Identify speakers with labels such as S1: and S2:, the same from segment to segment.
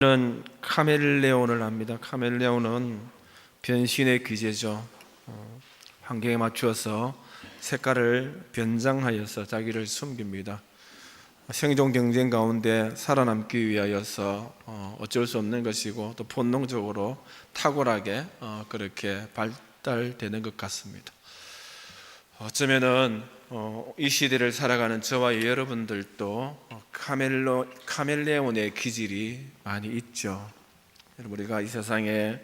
S1: 는 카멜레온을 합니다. 카멜레온은 변신의 귀재죠. 환경에 맞추어서 색깔을 변장하여서 자기를 숨깁니다. 생존 경쟁 가운데 살아남기 위하여서 어쩔 수 없는 것이고 또 본능적으로 탁월하게 그렇게 발달되는 것 같습니다. 어쩌면은 이 시대를 살아가는 저와 여러분들도 카멜레온의 기질이 많이 있죠. 우리가 이 세상에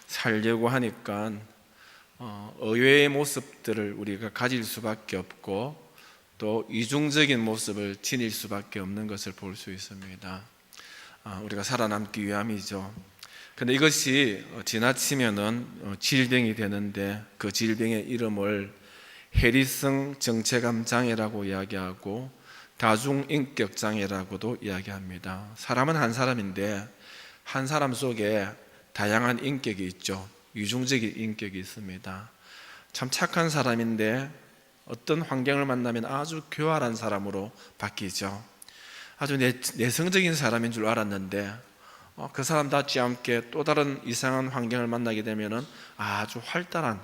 S1: 살려고 하니까 의외의 모습들을 우리가 가질 수밖에 없고 또 이중적인 모습을 지닐 수밖에 없는 것을 볼 수 있습니다. 우리가 살아남기 위함이죠. 그런데 이것이 지나치면은 질병이 되는데 그 질병의 이름을 해리성 정체감 장애라고 이야기하고 다중인격 장애라고도 이야기합니다. 사람은 한 사람인데 한 사람 속에 다양한 인격이 있죠. 이중적인 인격이 있습니다. 참 착한 사람인데 어떤 환경을 만나면 아주 교활한 사람으로 바뀌죠. 아주 내성적인 사람인 줄 알았는데 그 사람답지 않게 또 다른 이상한 환경을 만나게 되면 아주 활달한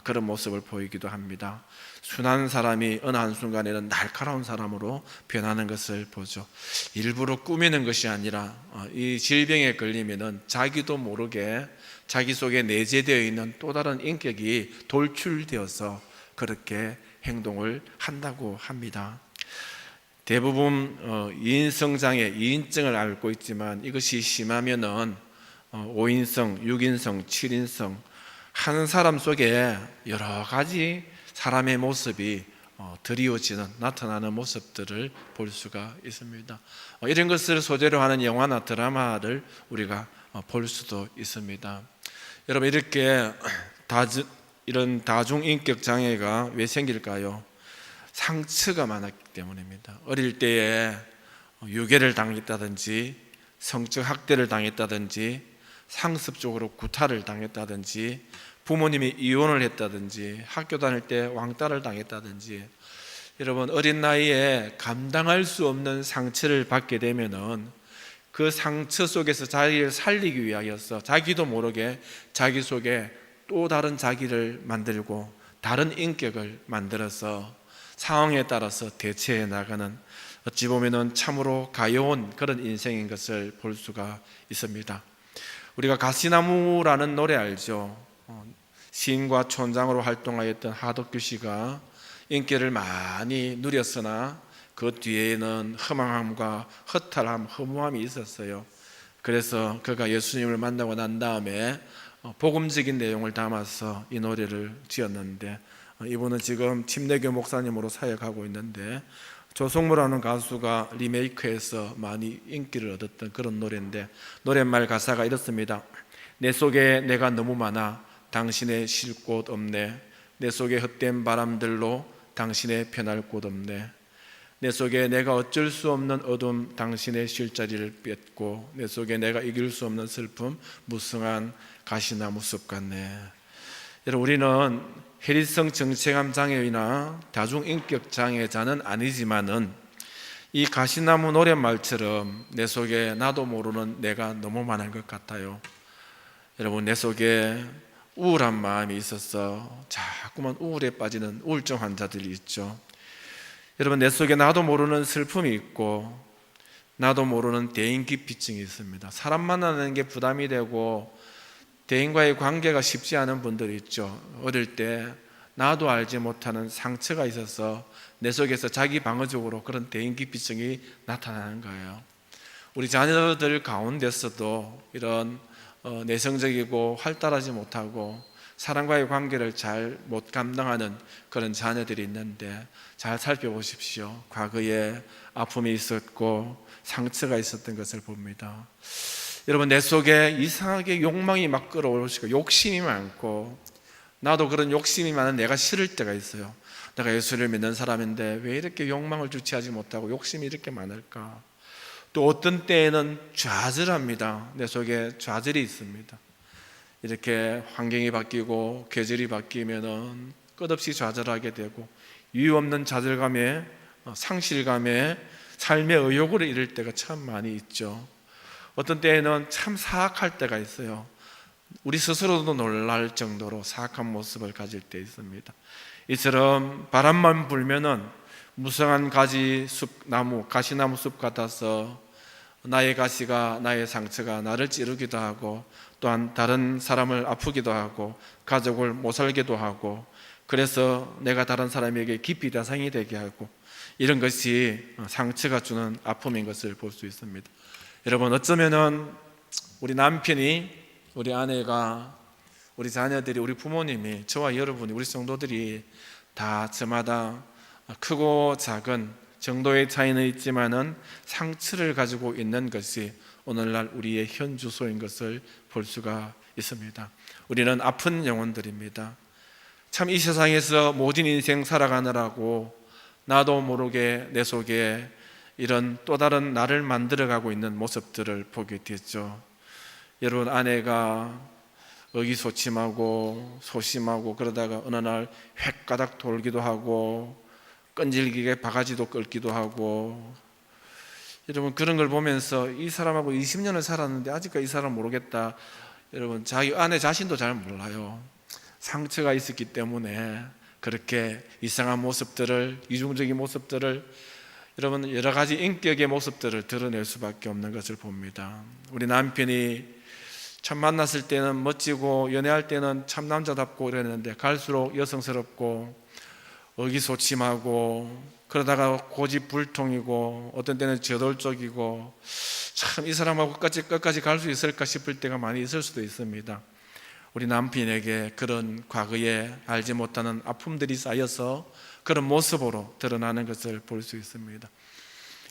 S1: 그런 모습을 보이기도 합니다. 순한 사람이 어느 한순간에는 날카로운 사람으로 변하는 것을 보죠. 일부러 꾸미는 것이 아니라 이 질병에 걸리면 자기도 모르게 자기 속에 내재되어 있는 또 다른 인격이 돌출되어서 그렇게 행동을 한다고 합니다. 대부분 이인성장애, 이인증을 앓고 있지만 이것이 심하면은 5인성, 6인성, 7인성 한 사람 속에 여러 가지 사람의 모습이 드리워지는 나타나는 모습들을 볼 수가 있습니다. 이런 것을 소재로 하는 영화나 드라마를 우리가 볼 수도 있습니다. 여러분 이렇게 이런 다중인격 장애가 왜 생길까요? 상처가 많았기 때문입니다. 어릴 때에 유괴를 당했다든지 성적 학대를 당했다든지 상습적으로 구타를 당했다든지 부모님이 이혼을 했다든지 학교 다닐 때 왕따를 당했다든지 여러분 어린 나이에 감당할 수 없는 상처를 받게 되면은 그 상처 속에서 자기를 살리기 위하여서 자기도 모르게 자기 속에 또 다른 자기를 만들고 다른 인격을 만들어서 상황에 따라서 대처해 나가는 어찌 보면은 참으로 가여운 그런 인생인 것을 볼 수가 있습니다. 우리가 가시나무라는 노래 알죠? 시인과 촌장으로 활동하였던 하덕규 씨가 인기를 많이 누렸으나 그 뒤에는 허망함과 허탈함, 허무함이 있었어요. 그래서 그가 예수님을 만나고 난 다음에 복음적인 내용을 담아서 이 노래를 지었는데 이분은 지금 침례교 목사님으로 사역하고 있는데 조성모라는 가수가 리메이크해서 많이 인기를 얻었던 그런 노래인데 노랫말 가사가 이렇습니다. 내 속에 내가 너무 많아 당신의 쉴 곳 없네. 내 속에 헛된 바람들로 당신의 편할 곳 없네. 내 속에 내가 어쩔 수 없는 어둠 당신의 쉴 자리를 뺏고 내 속에 내가 이길 수 없는 슬픔 무성한 가시나무 숲 같네. 여러분 우리는 해리성 정체감 장애이나 다중인격 장애자는 아니지만은 이 가시나무 노랫말처럼 내 속에 나도 모르는 내가 너무 많은 것 같아요. 여러분 내 속에 우울한 마음이 있어서 자꾸만 우울에 빠지는 우울증 환자들이 있죠. 여러분 내 속에 나도 모르는 슬픔이 있고 나도 모르는 대인기피증이 있습니다. 사람 만나는 게 부담이 되고 대인과의 관계가 쉽지 않은 분들이 있죠. 어릴 때 나도 알지 못하는 상처가 있어서 내 속에서 자기 방어적으로 그런 대인기피증이 나타나는 거예요. 우리 자녀들 가운데서도 이런 내성적이고 활달하지 못하고 사람과의 관계를 잘 못 감당하는 그런 자녀들이 있는데 잘 살펴보십시오. 과거에 아픔이 있었고 상처가 있었던 것을 봅니다. 여러분 내 속에 이상하게 욕망이 막 끌어오르시고 욕심이 많고 나도 그런 욕심이 많은 내가 싫을 때가 있어요. 내가 예수를 믿는 사람인데 왜 이렇게 욕망을 주체하지 못하고 욕심이 이렇게 많을까? 또 어떤 때에는 좌절합니다. 내 속에 좌절이 있습니다. 이렇게 환경이 바뀌고 계절이 바뀌면은 끝없이 좌절하게 되고 이유 없는 좌절감에 상실감에 삶의 의욕으로 이를 때가 참 많이 있죠. 어떤 때에는 참 사악할 때가 있어요. 우리 스스로도 놀랄 정도로 사악한 모습을 가질 때 있습니다. 이처럼 바람만 불면은 무성한 가시나무 숲 같아서 나의 가시가, 나의 상처가 나를 찌르기도 하고, 또한 다른 사람을 아프기도 하고, 가족을 못 살게도 하고, 그래서 내가 다른 사람에게 기피 대상이 되게 하고, 이런 것이 상처가 주는 아픔인 것을 볼 수 있습니다. 여러분, 어쩌면은 우리 남편이, 우리 아내가, 우리 자녀들이, 우리 부모님이, 저와 여러분이, 우리 성도들이 다 저마다 크고 작은 정도의 차이는 있지만은 상처를 가지고 있는 것이 오늘날 우리의 현 주소인 것을 볼 수가 있습니다. 우리는 아픈 영혼들입니다. 참 이 세상에서 모든 인생 살아가느라고 나도 모르게 내 속에 이런 또 다른 나를 만들어가고 있는 모습들을 보게 됐죠. 여러분, 아내가 의기소침하고 소심하고 그러다가 어느 날 획가닥 돌기도 하고 끈질기게 바가지도 끓기도 하고, 여러분 그런 걸 보면서 이 사람하고 20년을 살았는데 아직까지 이 사람 모르겠다. 여러분, 자기 아내 자신도 잘 몰라요. 상처가 있었기 때문에 그렇게 이상한 모습들을, 이중적인 모습들을, 여러분 여러 가지 인격의 모습들을 드러낼 수밖에 없는 것을 봅니다. 우리 남편이 참 만났을 때는 멋지고 연애할 때는 참 남자답고 이랬는데 갈수록 여성스럽고 의기소침하고, 그러다가 고집불통이고, 어떤 때는 저돌적이고, 참 이 사람하고 끝까지 갈 수 있을까 싶을 때가 많이 있을 수도 있습니다. 우리 남편에게 그런 과거에 알지 못하는 아픔들이 쌓여서 그런 모습으로 드러나는 것을 볼 수 있습니다.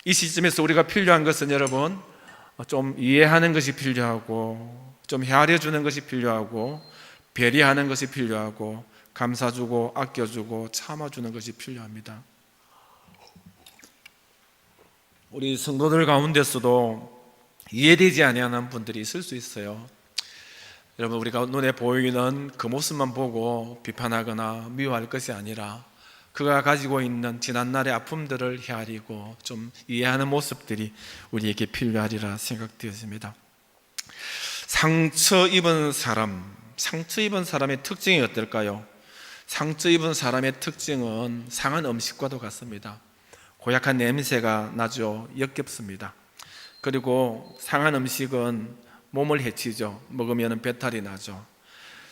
S1: 이 시점에서 우리가 필요한 것은 여러분, 좀 이해하는 것이 필요하고, 좀 헤아려 주는 것이 필요하고, 배려하는 것이 필요하고, 감사주고 아껴주고 참아주는 것이 필요합니다. 우리 성도들 가운데서도 이해되지 아니하는 분들이 있을 수 있어요. 여러분, 우리가 눈에 보이는 그 모습만 보고 비판하거나 미워할 것이 아니라 그가 가지고 있는 지난날의 아픔들을 헤아리고 좀 이해하는 모습들이 우리에게 필요하리라 생각되었습니다. 상처 입은 사람의 특징이 어떨까요? 상처 입은 사람의 특징은 상한 음식과도 같습니다. 고약한 냄새가 나죠. 역겹습니다. 그리고 상한 음식은 몸을 해치죠. 먹으면 배탈이 나죠.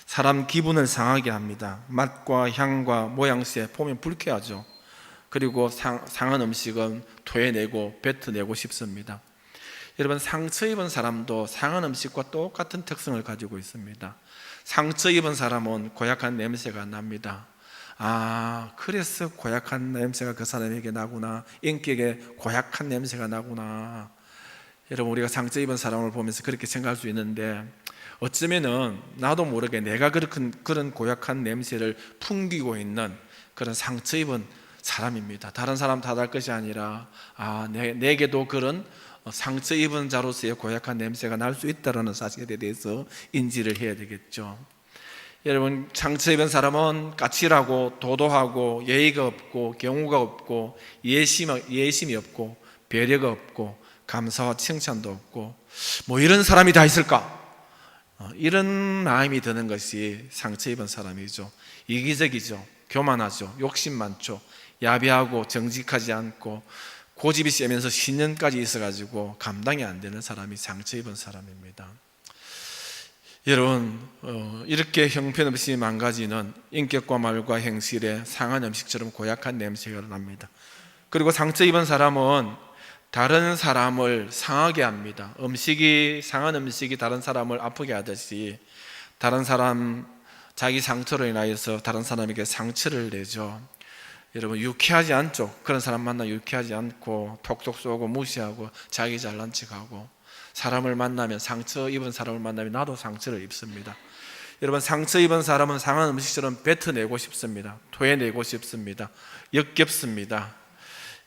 S1: 사람 기분을 상하게 합니다. 맛과 향과 모양새 보면 불쾌하죠. 그리고 상한 음식은 토해내고 뱉어내고 싶습니다. 여러분, 상처 입은 사람도 상한 음식과 똑같은 특성을 가지고 있습니다. 상처 입은 사람은 고약한 냄새가 납니다. 그래서 고약한 냄새가 그 사람에게 나구나. 인격에 고약한 냄새가 나구나. 여러분, 우리가 상처 입은 사람을 보면서 그렇게 생각할 수 있는데, 어쩌면은 나도 모르게 내가 그런 고약한 냄새를 풍기고 있는 그런 상처 입은 사람입니다. 다른 사람 탓할 것이 아니라 내게도 그런 상처 입은 자로서의 고약한 냄새가 날 수 있다는 사실에 대해서 인지를 해야 되겠죠. 여러분, 상처 입은 사람은 까칠하고 도도하고 예의가 없고 경우가 없고 예심이 없고 배려가 없고 감사와 칭찬도 없고 이런 사람이 다 있을까? 이런 마음이 드는 것이 상처 입은 사람이죠. 이기적이죠. 교만하죠. 욕심 많죠. 야비하고 정직하지 않고 고집이 세면서 신념까지 있어가지고 감당이 안 되는 사람이 상처 입은 사람입니다. 여러분, 이렇게 형편없이 망가지는 인격과 말과 행실에 상한 음식처럼 고약한 냄새가 납니다. 그리고 상처 입은 사람은 다른 사람을 상하게 합니다. 상한 음식이 다른 사람을 아프게 하듯이 다른 사람, 자기 상처로 인하여서 다른 사람에게 상처를 내죠. 여러분, 유쾌하지 않죠? 그런 사람 만나면 유쾌하지 않고 톡톡 쏘고 무시하고 자기 잘난 척하고, 사람을 만나면, 상처 입은 사람을 만나면 나도 상처를 입습니다. 여러분, 상처 입은 사람은 상한 음식처럼 뱉어내고 싶습니다. 토해내고 싶습니다. 역겹습니다.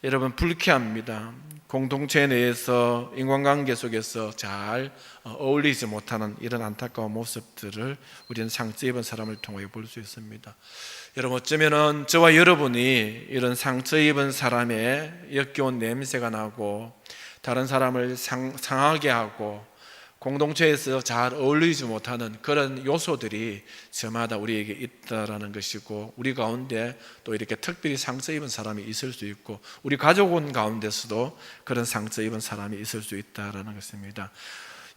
S1: 여러분, 불쾌합니다. 공동체 내에서 인간관계 속에서 잘 어울리지 못하는 이런 안타까운 모습들을 우리는 상처 입은 사람을 통해 볼 수 있습니다. 여러분, 어쩌면은 저와 여러분이 이런 상처 입은 사람의 역겨운 냄새가 나고 다른 사람을 상하게 하고 공동체에서 잘 어울리지 못하는 그런 요소들이 저마다 우리에게 있다라는 것이고, 우리 가운데 또 이렇게 특별히 상처 입은 사람이 있을 수 있고, 우리 가족원 가운데서도 그런 상처 입은 사람이 있을 수 있다라는 것입니다.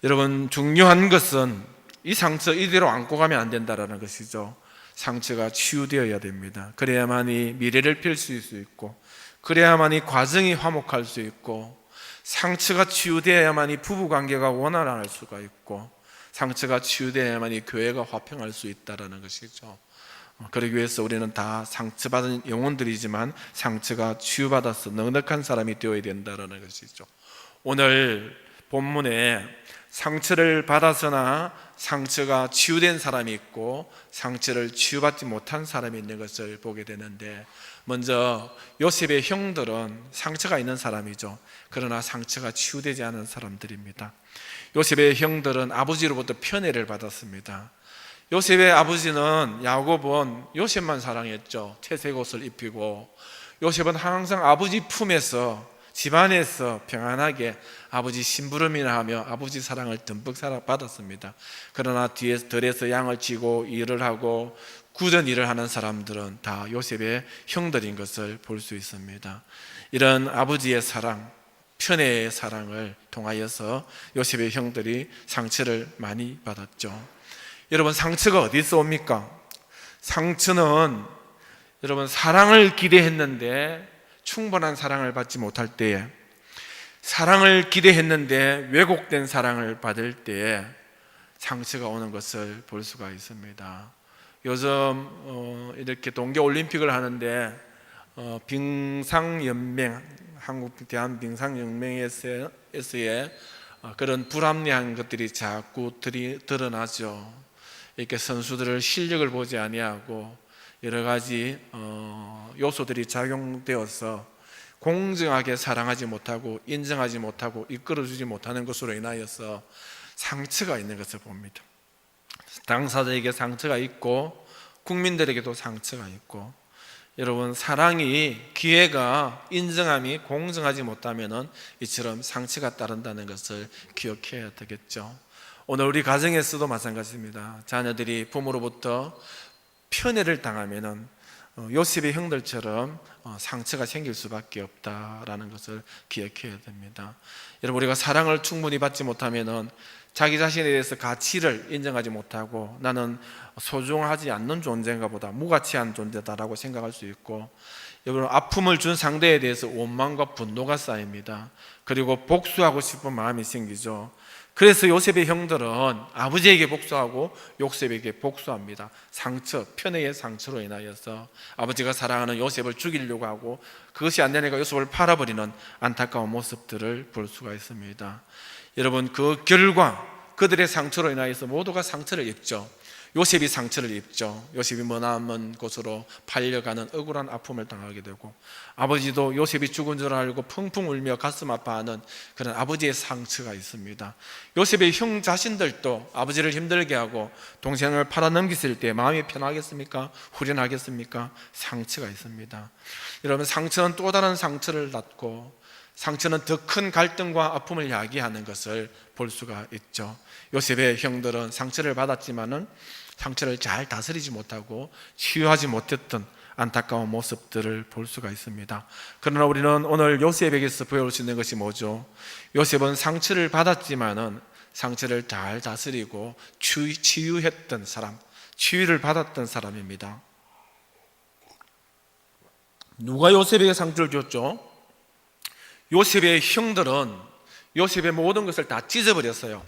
S1: 여러분, 중요한 것은 이 상처 이대로 안고 가면 안 된다라는 것이죠. 상처가 치유되어야 됩니다. 그래야만이 미래를 펼 수 있고, 그래야만이 과정이 화목할 수 있고, 상처가 치유되어야만이 부부관계가 원활할 수가 있고, 상처가 치유되어야만이 교회가 화평할 수 있다는 것이죠. 그러기 위해서 우리는 다 상처받은 영혼들이지만 상처가 치유받아서 넉넉한 사람이 되어야 된다는 것이죠. 오늘 본문에 상처를 받아서나 상처가 치유된 사람이 있고 상처를 치유받지 못한 사람이 있는 것을 보게 되는데, 먼저 요셉의 형들은 상처가 있는 사람이죠. 그러나 상처가 치유되지 않은 사람들입니다. 요셉의 형들은 아버지로부터 편애를 받았습니다. 요셉의 아버지는 야곱은 요셉만 사랑했죠. 채색 옷을 입히고, 요셉은 항상 아버지 품에서 집안에서 평안하게 아버지 심부름이나 하며 아버지 사랑을 듬뿍 받았습니다. 그러나 뒤에서 들에서 양을 치고 일을 하고 굳은 일을 하는 사람들은 다 요셉의 형들인 것을 볼 수 있습니다. 이런 아버지의 사랑, 편애의 사랑을 통하여서 요셉의 형들이 상처를 많이 받았죠. 여러분, 상처가 어디서 옵니까? 상처는 여러분, 사랑을 기대했는데 충분한 사랑을 받지 못할 때에, 사랑을 기대했는데 왜곡된 사랑을 받을 때에 상처가 오는 것을 볼 수가 있습니다. 요즘 이렇게 동계올림픽을 하는데 빙상연맹, 한국 대한빙상연맹에서의 그런 불합리한 것들이 자꾸 드러나죠. 이렇게 선수들을 실력을 보지 아니하고 여러 가지 요소들이 작용되어서 공정하게 사랑하지 못하고 인정하지 못하고 이끌어주지 못하는 것으로 인하여서 상처가 있는 것을 봅니다. 당사자에게 상처가 있고 국민들에게도 상처가 있고, 여러분, 사랑이, 기회가, 인정함이 공정하지 못하면 이처럼 상처가 따른다는 것을 기억해야 되겠죠. 오늘 우리 가정에서도 마찬가지입니다. 자녀들이 부모로부터 편애를 당하면 요셉의 형들처럼 상처가 생길 수밖에 없다라는 것을 기억해야 됩니다. 여러분, 우리가 사랑을 충분히 받지 못하면 자기 자신에 대해서 가치를 인정하지 못하고 나는 소중하지 않는 존재인가 보다, 무가치한 존재다라고 생각할 수 있고, 여러분, 아픔을 준 상대에 대해서 원망과 분노가 쌓입니다. 그리고 복수하고 싶은 마음이 생기죠. 그래서 요셉의 형들은 아버지에게 복수하고 요셉에게 복수합니다. 상처, 편애의 상처로 인하여서 아버지가 사랑하는 요셉을 죽이려고 하고, 그것이 안 되니까 요셉을 팔아버리는 안타까운 모습들을 볼 수가 있습니다. 여러분, 그 결과 그들의 상처로 인하여서 모두가 상처를 입죠. 요셉이 상처를 입죠. 요셉이 머나먼 곳으로 팔려가는 억울한 아픔을 당하게 되고, 아버지도 요셉이 죽은 줄 알고 펑펑 울며 가슴 아파하는 그런 아버지의 상처가 있습니다. 요셉의 형 자신들도 아버지를 힘들게 하고 동생을 팔아넘겼을 때 마음이 편하겠습니까? 후련하겠습니까? 상처가 있습니다. 여러분, 상처는 또 다른 상처를 낳고, 상처는 더 큰 갈등과 아픔을 야기하는 것을 볼 수가 있죠. 요셉의 형들은 상처를 받았지만은 상처를 잘 다스리지 못하고 치유하지 못했던 안타까운 모습들을 볼 수가 있습니다. 그러나 우리는 오늘 요셉에게서 배울 수 있는 것이 뭐죠? 요셉은 상처를 받았지만은 상처를 잘 다스리고 치유했던 사람, 치유를 받았던 사람입니다. 누가 요셉에게 상처를 줬죠? 요셉의 형들은 요셉의 모든 것을 다 찢어버렸어요.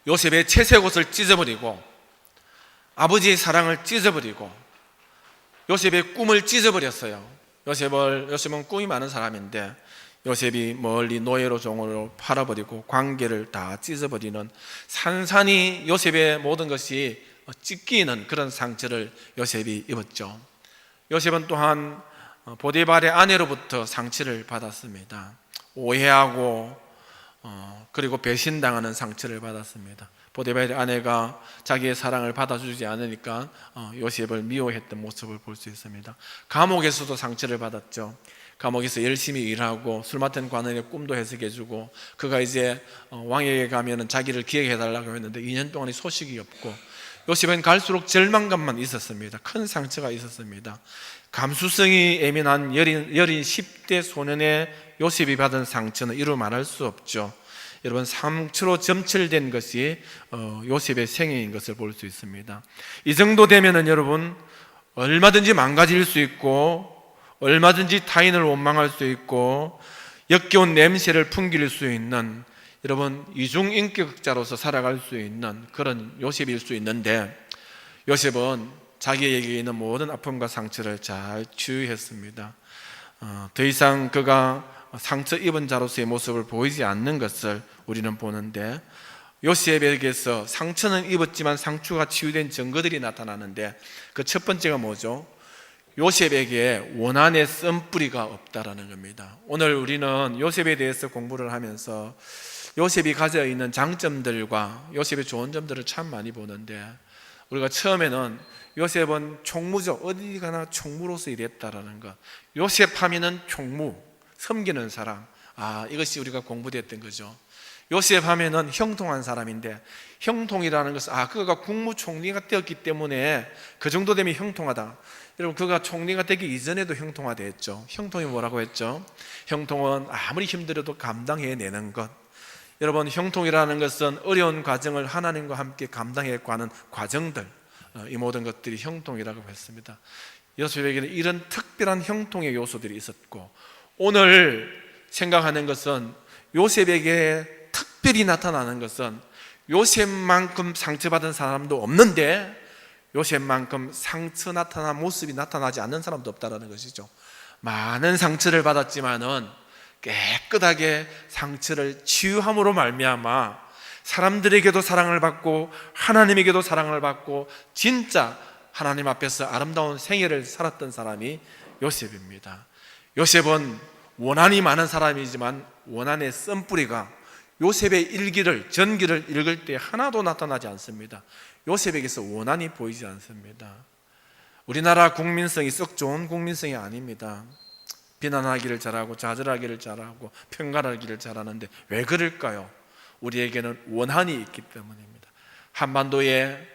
S1: 요셉의 채색옷을 찢어버리고 아버지의 사랑을 찢어버리고 요셉의 꿈을 찢어버렸어요. 요셉은 꿈이 많은 사람인데 요셉이 멀리 노예로 종으로 팔아버리고 관계를 다 찢어버리는, 산산이 요셉의 모든 것이 찢기는 그런 상처를 요셉이 입었죠. 요셉은 또한 보디발의 아내로부터 상처를 받았습니다. 오해하고 그리고 배신당하는 상처를 받았습니다. 보디발의 아내가 자기의 사랑을 받아주지 않으니까 요셉을 미워했던 모습을 볼 수 있습니다. 감옥에서도 상처를 받았죠. 감옥에서 열심히 일하고 술 맡은 관원의 꿈도 해석해주고, 그가 이제 왕에게 가면은 자기를 기억해달라고 했는데 2년 동안의 소식이 없고, 요셉은 갈수록 절망감만 있었습니다. 큰 상처가 있었습니다. 감수성이 예민한 여린 10대 소년의 요셉이 받은 상처는 이루 말할 수 없죠. 여러분, 상처로 점철된 것이 요셉의 생애인 것을 볼 수 있습니다. 이 정도 되면은 여러분, 얼마든지 망가질 수 있고, 얼마든지 타인을 원망할 수 있고, 역겨운 냄새를 풍길 수 있는, 여러분, 이중인격자로서 살아갈 수 있는 그런 요셉일 수 있는데, 요셉은 자기에게 있는 모든 아픔과 상처를 잘 치유했습니다. 더 이상 그가 상처 입은 자로서의 모습을 보이지 않는 것을 우리는 보는데, 요셉에게서 상처는 입었지만 상처가 치유된 증거들이 나타나는데, 그 첫 번째가 뭐죠? 요셉에게 원한의 쓴뿌리가 없다라는 겁니다. 오늘 우리는 요셉에 대해서 공부를 하면서 요셉이 가져 있는 장점들과 요셉의 좋은 점들을 참 많이 보는데, 우리가 처음에는 요셉은 총무죠. 어디 가나 총무로서 일했다라는 것. 요셉 하면은 총무, 섬기는 사람. 이것이 우리가 공부됐던 거죠. 요셉 하면은 형통한 사람인데, 형통이라는 것은 그가 국무총리가 되었기 때문에 그 정도 되면 형통하다. 여러분, 그가 총리가 되기 이전에도 형통하됐죠. 형통이 뭐라고 했죠? 형통은 아무리 힘들어도 감당해내는 것. 여러분, 형통이라는 것은 어려운 과정을 하나님과 함께 감당해가는 과정들, 이 모든 것들이 형통이라고 했습니다. 요셉에게는 이런 특별한 형통의 요소들이 있었고, 오늘 생각하는 것은 요셉에게 특별히 나타나는 것은 요셉만큼 상처받은 사람도 없는데, 요셉만큼 상처 나타난 모습이 나타나지 않는 사람도 없다는 것이죠. 많은 상처를 받았지만은 깨끗하게 상처를 치유함으로 말미암아 사람들에게도 사랑을 받고 하나님에게도 사랑을 받고 진짜 하나님 앞에서 아름다운 생애를 살았던 사람이 요셉입니다. 요셉은 원한이 많은 사람이지만 원한의 쓴뿌리가 요셉의 일기를, 전기를 읽을 때 하나도 나타나지 않습니다. 요셉에게서 원한이 보이지 않습니다. 우리나라 국민성이 썩 좋은 국민성이 아닙니다. 비난하기를 잘하고 좌절하기를 잘하고 평가하기를 잘하는데 왜 그럴까요? 우리에게는 원한이 있기 때문입니다. 한반도의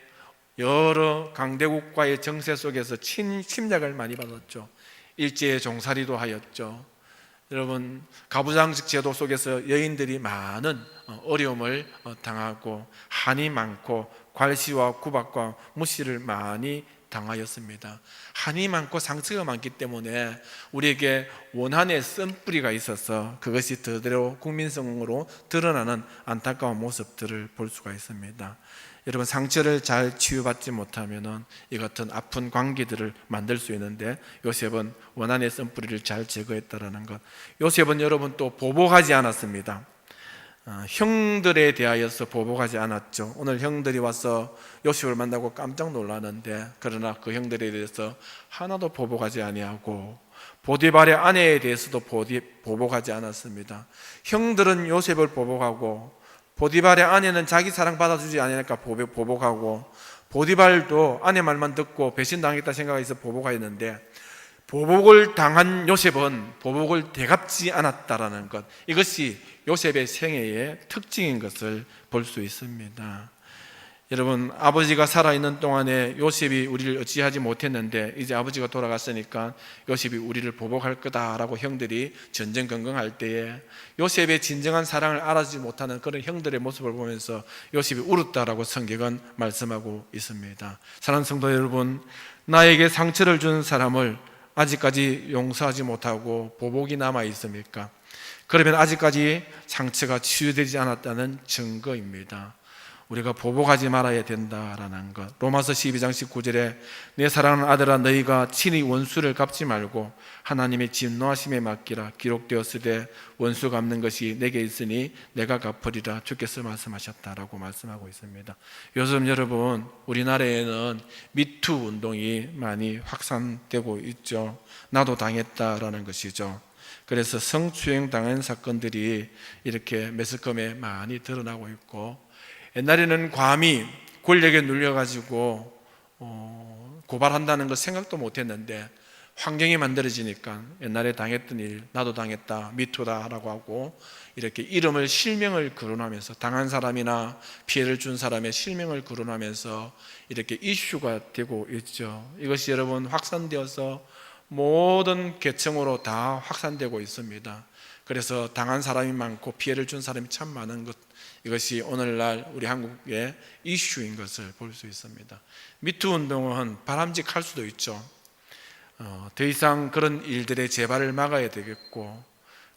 S1: 여러 강대국과의 정세 속에서 침략을 많이 받았죠. 일제의 종살이도 하였죠. 여러분, 가부장적 제도 속에서 여인들이 많은 어려움을 당하고 한이 많고 괄시와 구박과 무시를 많이 당하였습니다. 한이 많고 상처가 많기 때문에 우리에게 원한의 쓴뿌리가 있어서 그것이 그대로 국민성으로 드러나는 안타까운 모습들을 볼 수가 있습니다. 여러분, 상처를 잘 치유받지 못하면 이 같은 아픈 관계들을 만들 수 있는데, 요셉은 원한의 쓴뿌리를 잘 제거했다는 것. 요셉은 여러분 또 보복하지 않았습니다. 형들에 대하여서 보복하지 않았죠. 오늘 형들이 와서 요셉을 만나고 깜짝 놀라는데, 그러나 그 형들에 대해서 하나도 보복하지 아니하고 보디발의 아내에 대해서도 보복하지 않았습니다. 형들은 요셉을 보복하고 보디발의 아내는 자기 사랑 받아주지 않으니까 보복하고, 보디발도 아내 말만 듣고 배신당했다 생각해서 보복하였는데, 보복을 당한 요셉은 보복을 되갚지 않았다라는 것, 이것이 요셉의 생애의 특징인 것을 볼 수 있습니다. 여러분, 아버지가 살아있는 동안에 요셉이 우리를 어찌하지 못했는데 이제 아버지가 돌아갔으니까 요셉이 우리를 보복할 거다라고 형들이 전전긍긍할 때에 요셉의 진정한 사랑을 알아주지 못하는 그런 형들의 모습을 보면서 요셉이 울었다라고 성경은 말씀하고 있습니다. 사랑하는 성도 여러분, 나에게 상처를 준 사람을 아직까지 용서하지 못하고 보복이 남아 있습니까? 그러면 아직까지 상처가 치유되지 않았다는 증거입니다. 우리가 보복하지 말아야 된다라는 것. 로마서 12장 19절에 내 사랑하는 아들아, 너희가 친히 원수를 갚지 말고 하나님의 진노하심에 맡기라. 기록되었으되 원수 갚는 것이 내게 있으니 내가 갚으리라. 주께서 말씀하셨다라고 말씀하고 있습니다. 요즘 여러분, 우리나라에는 미투 운동이 많이 확산되고 있죠. 나도 당했다라는 것이죠. 그래서 성추행 당한 사건들이 이렇게 매스컴에 많이 드러나고 있고, 옛날에는 감히 권력에 눌려가지고 고발한다는 거 생각도 못했는데 환경이 만들어지니까 옛날에 당했던 일, 나도 당했다, 미투다라고 하고 이렇게 이름을 실명을 거론하면서 당한 사람이나 피해를 준 사람의 실명을 거론하면서 이렇게 이슈가 되고 있죠. 이것이 여러분 확산되어서 모든 계층으로 다 확산되고 있습니다. 그래서 당한 사람이 많고 피해를 준 사람이 참 많은 것, 이것이 오늘날 우리 한국의 이슈인 것을 볼 수 있습니다. 미투 운동은 바람직할 수도 있죠. 더 이상 그런 일들의 재발을 막아야 되겠고,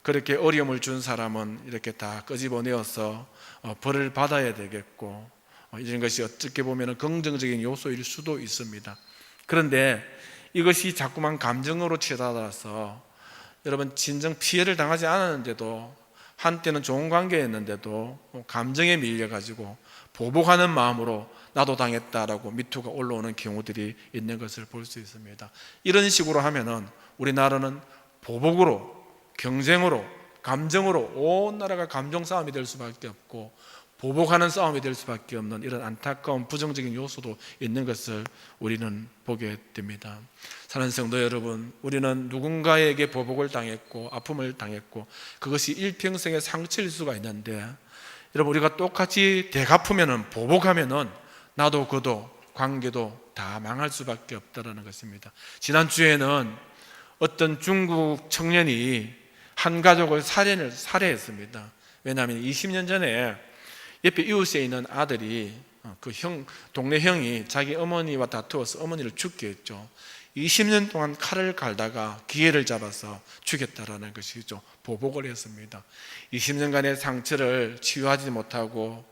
S1: 그렇게 어려움을 준 사람은 이렇게 다 끄집어내어서 벌을 받아야 되겠고, 이런 것이 어떻게 보면 긍정적인 요소일 수도 있습니다. 그런데 이것이 자꾸만 감정으로 치달아서 여러분 진정 피해를 당하지 않았는데도, 한때는 좋은 관계였는데도 감정에 밀려가지고 보복하는 마음으로 나도 당했다라고 미투가 올라오는 경우들이 있는 것을 볼 수 있습니다. 이런 식으로 하면은 우리나라는 보복으로, 경쟁으로, 감정으로 온 나라가 감정 싸움이 될 수밖에 없고 보복하는 싸움이 될 수밖에 없는 이런 안타까운 부정적인 요소도 있는 것을 우리는 보게 됩니다. 사랑하는 성도 여러분, 우리는 누군가에게 보복을 당했고 아픔을 당했고 그것이 일평생의 상처일 수가 있는데, 여러분 우리가 똑같이 되갚으면은, 보복하면은 나도 그도 관계도 다 망할 수밖에 없다라는 것입니다. 지난주에는 어떤 중국 청년이 한 가족을 살해했습니다. 왜냐하면 20년 전에 옆에 이웃에 있는 아들이, 동네 형이 자기 어머니와 다투어서 어머니를 죽게 했죠. 20년 동안 칼을 갈다가 기회를 잡아서 죽였다라는 것이죠. 보복을 했습니다. 20년간의 상처를 치유하지 못하고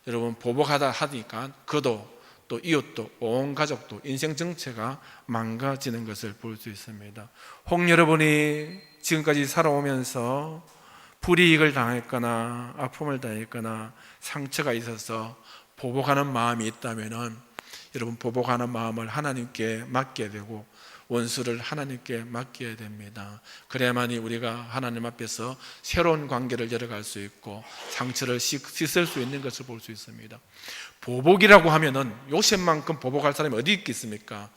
S1: 여러분 보복하다 하니까 그도 또 이웃도 온 가족도 인생 전체가 망가지는 것을 볼 수 있습니다. 혹 여러분이 지금까지 살아오면서 불이익을 당했거나 아픔을 당했거나 상처가 있어서 보복하는 마음이 있다면은 여러분 보복하는 마음을 하나님께 맡겨야 되고 원수를 하나님께 맡겨야 됩니다. 그래야만이 우리가 하나님 앞에서 새로운 관계를 열어갈 수 있고 상처를 씻을 수 있는 것을 볼 수 있습니다. 보복이라고 하면은 요셉만큼 보복할 사람이 어디 있겠습니까?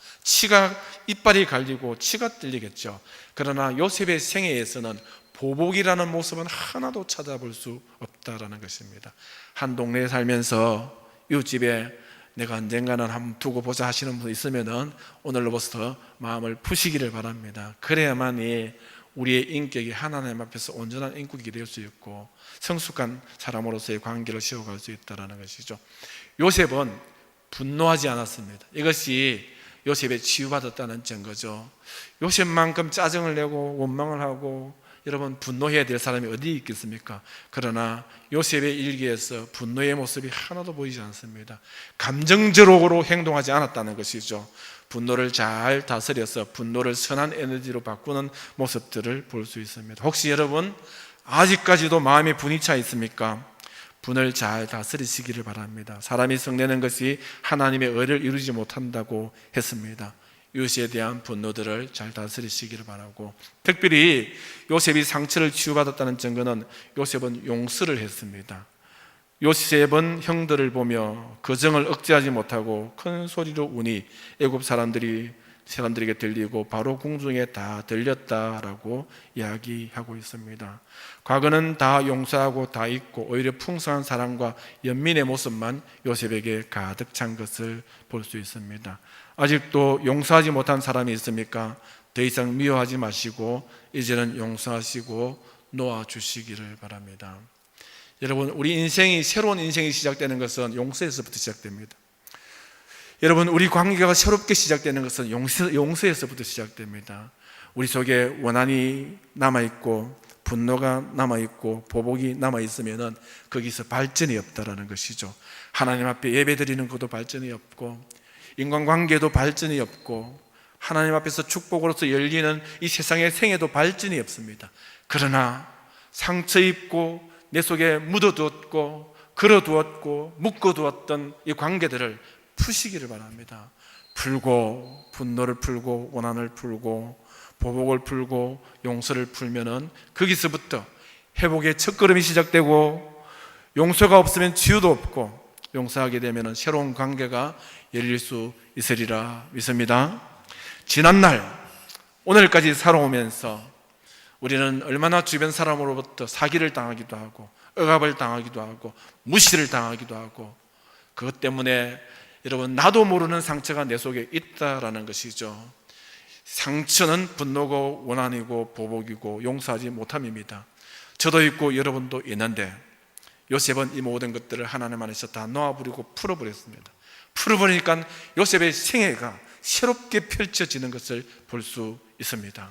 S1: 이빨이 갈리고 치가 뚫리겠죠. 그러나 요셉의 생애에서는 보복이라는 모습은 하나도 찾아볼 수 없다라는 것입니다. 한 동네에 살면서 이웃집에 내가 언젠가는 한번 두고 보자 하시는 분 있으면은 오늘로부터 마음을 푸시기를 바랍니다. 그래야만이 우리의 인격이 하나님 앞에서 온전한 인격이 될 수 있고 성숙한 사람으로서의 관계를 세워갈 수 있다는 것이죠. 요셉은 분노하지 않았습니다. 이것이 요셉의 치유받았다는 증거죠. 요셉만큼 짜증을 내고 원망을 하고 여러분 분노해야 될 사람이 어디 있겠습니까? 그러나 요셉의 일기에서 분노의 모습이 하나도 보이지 않습니다. 감정적으로 행동하지 않았다는 것이죠. 분노를 잘 다스려서 분노를 선한 에너지로 바꾸는 모습들을 볼 수 있습니다. 혹시 여러분 아직까지도 마음에 분이 차 있습니까? 분을 잘 다스리시기를 바랍니다. 사람이 성내는 것이 하나님의 의를 이루지 못한다고 했습니다. 이웃에 대한 분노들을 잘 다스리시기를 바라고, 특별히 요셉이 상처를 치유받았다는 증거는 요셉은 용서를 했습니다. 요셉은 형들을 보며 그 정을 억제하지 못하고 큰 소리로 우니 애굽 사람들에게 들리고 바로 궁중에 다 들렸다라고 이야기하고 있습니다. 과거는 다 용서하고 다 잊고 오히려 풍성한 사랑과 연민의 모습만 요셉에게 가득 찬 것을 볼 수 있습니다. 아직도 용서하지 못한 사람이 있습니까? 더 이상 미워하지 마시고 이제는 용서하시고 놓아주시기를 바랍니다. 여러분, 우리 인생이, 새로운 인생이 시작되는 것은 용서에서부터 시작됩니다. 여러분, 우리 관계가 새롭게 시작되는 것은 용서에서부터 시작됩니다. 우리 속에 원한이 남아있고 분노가 남아있고 보복이 남아있으면 거기서 발전이 없다라는 것이죠. 하나님 앞에 예배드리는 것도 발전이 없고 인간관계도 발전이 없고 하나님 앞에서 축복으로서 열리는 이 세상의 생애도 발전이 없습니다. 그러나 상처 입고 내 속에 묻어두었고 걸어두었고 묶어두었던 이 관계들을 푸시기를 바랍니다. 풀고 분노를 풀고 원한을 풀고 보복을 풀고 용서를 풀면은 거기서부터 회복의 첫걸음이 시작되고, 용서가 없으면 치유도 없고, 용서하게 되면은 새로운 관계가 열릴 수 있으리라 믿습니다. 지난날 오늘까지 살아오면서 우리는 얼마나 주변 사람으로부터 사기를 당하기도 하고 억압을 당하기도 하고 무시를 당하기도 하고, 그것 때문에 여러분 나도 모르는 상처가 내 속에 있다라는 것이죠. 상처는 분노고 원한이고 보복이고 용서하지 못함입니다. 저도 있고 여러분도 있는데 요셉은 이 모든 것들을 하나님 안에서 다 놓아버리고 풀어버렸습니다. 풀어버리니까 요셉의 생애가 새롭게 펼쳐지는 것을 볼 수 있습니다.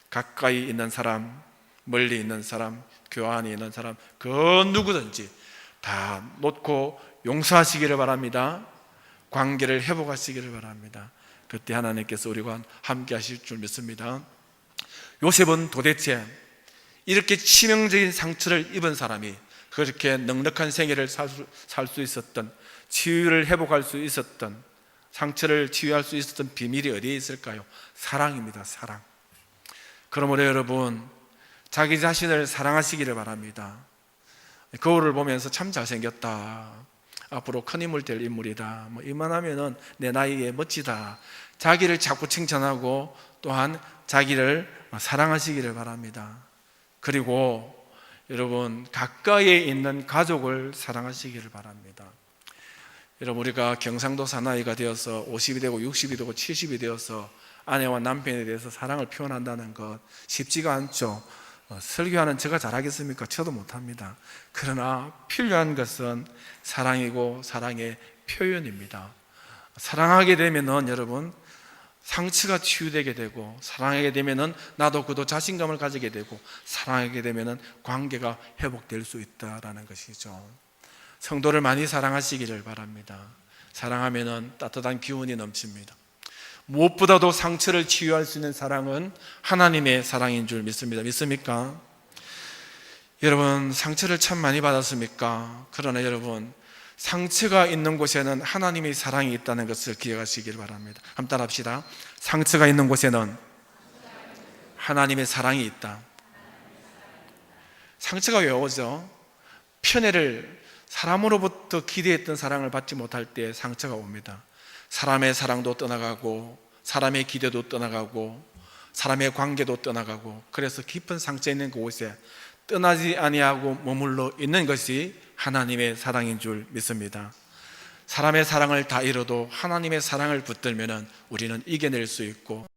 S1: 가까이 있는 사람, 멀리 있는 사람, 교회 안에 있는 사람, 그 누구든지 다 놓고 용서하시기를 바랍니다. 관계를 회복하시기를 바랍니다. 그때 하나님께서 우리와 함께 하실 줄 믿습니다. 요셉은 도대체 이렇게 치명적인 상처를 입은 사람이 그렇게 넉넉한 생애를 살 수 있었던, 치유를 회복할 수 있었던, 상처를 치유할 수 있었던 비밀이 어디에 있을까요? 사랑입니다. 사랑. 그러므로 여러분, 자기 자신을 사랑하시기를 바랍니다. 거울을 보면서 참 잘생겼다, 앞으로 큰 인물 될 인물이다, 이만하면은 내 나이에 멋지다, 자기를 자꾸 칭찬하고 또한 자기를 사랑하시기를 바랍니다. 그리고 여러분, 가까이에 있는 가족을 사랑하시기를 바랍니다. 여러분, 우리가 경상도 사나이가 되어서 50이 되고 60이 되고 70이 되어서 아내와 남편에 대해서 사랑을 표현한다는 것 쉽지가 않죠. 설교하는 제가 잘하겠습니까? 저도 못합니다. 그러나 필요한 것은 사랑이고 사랑의 표현입니다. 사랑하게 되면은 여러분 상처가 치유되게 되고, 사랑하게 되면은 나도 그도 자신감을 가지게 되고, 사랑하게 되면은 관계가 회복될 수 있다라는 것이죠. 성도를 많이 사랑하시기를 바랍니다. 사랑하면은 따뜻한 기운이 넘칩니다. 무엇보다도 상처를 치유할 수 있는 사랑은 하나님의 사랑인 줄 믿습니다. 믿습니까? 여러분, 상처를 참 많이 받았습니까? 그러나 여러분, 상처가 있는 곳에는 하나님의 사랑이 있다는 것을 기억하시길 바랍니다. 한번 따라합시다. 상처가 있는 곳에는 하나님의 사랑이 있다. 상처가 왜 오죠? 편애를, 사람으로부터 기대했던 사랑을 받지 못할 때 상처가 옵니다. 사람의 사랑도 떠나가고, 사람의 기대도 떠나가고, 사람의 관계도 떠나가고, 그래서 깊은 상처 있는 그곳에 떠나지 아니하고 머물러 있는 것이 하나님의 사랑인 줄 믿습니다. 사람의 사랑을 다 잃어도 하나님의 사랑을 붙들면 우리는 이겨낼 수 있고